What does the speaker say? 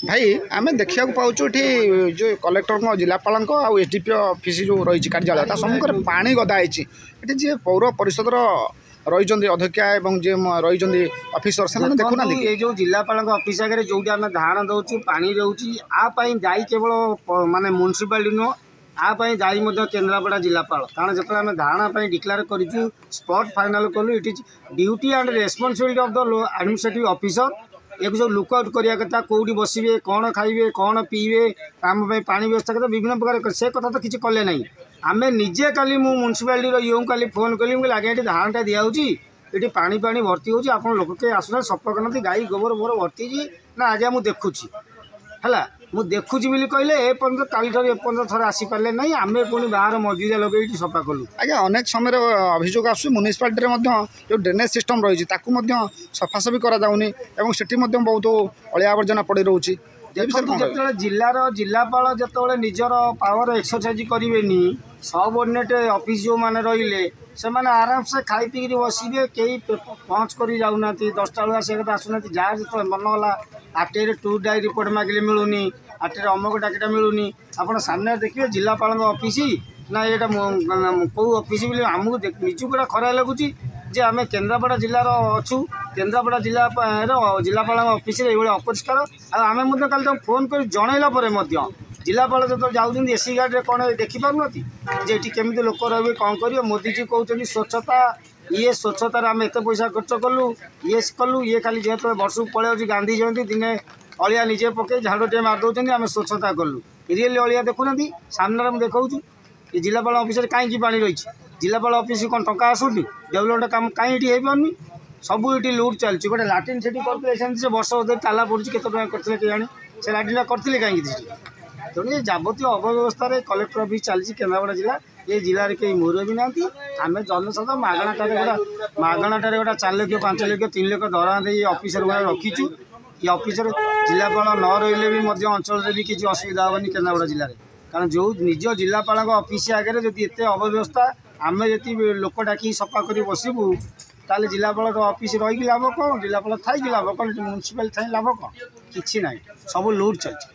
भाई आम देखा पाचु ये जो कलेक्टर जिलापाल आउ एसडीपी ऑफिस जो रही कार्यालय सम्मुख में पानी गदाई ये जी पौर परिषद रही अध्यक्षा एवं जी रही ऑफिसर से देखुना ये जो जिलापाल ऑफिस आगे जो आम धान दौर पानी रोचे आपाई दायी केवल माने म्यूनिसिपालिटी नुह आपाई दायी केन्द्रापड़ा जिलापाल कारण जो आम धारण डिक्लेयर करूँ स्पॉट फाइनाल कलु it is duty and responsibility of the administrative officer एक सब लुकआउट करिया कथा कौटी बसवे कौन खाइबे कौन पीबे आम पानी व्यवस्था कथा विभिन्न प्रकार से कथा तो किसी कले ना आम निजे काली म्यूनिसिपालिटी यूँ काली फोन कली मुझे आगे ये धानटा दिखाऊँगी ये पानी पानी भर्ती होती आप लोक के आसुना सफा करना गाई गोबर मोर भर्ती ना आज मुझे देखुची है मुझे देखुची बोली कहले एपर्त काली एपर्त थोड़े आसीपारे ना आम पुणी बाहर मजूरिया लगे सफा कलु आज्ञा अनेक समय अभियोग आस म्यूनिसिपालिटी जो ड्रेनेज सिस्टम रही सफासफी कराऊनी और बहुत अलिया आवर्जना पड़े रोचे जो जिलार जिलापाल जो निजर पावर एक्सरसाइज करेनि सबऑर्डिनेट ऑफिस जो मैंने रही से मैंने आराम से खाई पी बसवे कई पहुँच कर जाऊना 10टा बेलू आसा आसुना जहाँ जो मन गला आरटीआई टूर डाई रिपोर्ट मागिले मिलूनी आरटीआई अमक डाकिटा मिलूनी आप सामने देखिए जिलापाल ऑफिस ना ये कौ ऑफिस बोले आमको निजू गोटा खरा लगुच जे आम केन्द्रापड़ा जिलार अच्छु केन्द्रापड़ा जिला जिलापाल ऑफिस अपरिष्कार आम कल फोन कर जनइला जिलापाल जो जाऊँ एसी गाड़ी कौन देखिपारे जे केमी लोक रे कौन कर मोदीजी कहते स्वच्छता ये स्वच्छतार आम एत पैसा खर्च कलु ये खाली जो वर्ष पलि गांधी जयंती दिने अलिया निजे पकई झाड़ू टे मारिदे आम स्वच्छता कलु रियल अलिया देखुना सामने मुझे देखा ये जिलापाल ऑफिस कहीं पानी रही जिलापाल ऑफिस कौन टंका आसुनी डेभलपमेंट काम कहीं हो पारनी सब ये लुट चलती गोटे लाट्रिन से करते वर्ष अधे ताला पड़ी केत करते जानी से लाट्रिन करते कहीं तेणु ये जावतीय अव्यवस्था कलेक्टर ऑफिस चलती केन्द्रापड़ा जिला ये जिले में कई मुहर भी ना आम जनसाधारण मागणाटे गोटा 4 लाख 5 लाख 3 लाख दरमा दे ऑफिसर गुड़ा रखीचु ये ऑफिसर जिलापाल न रही भी अंचल भी किसी असुविधा हेनी केन्द्रापड़ा जिले में कारण जो निज जिलापाल ऑफिस आगे जब एत अव्यवस्था आम जी लोक डाक सफा कर बसबू ताले जिलापाल ऑफिस रही लाभ कौन जिलापाल थी लाभ कौन म्यूनिसिपालिटी थी लाभ कौन किसी ना सब लुट चलती।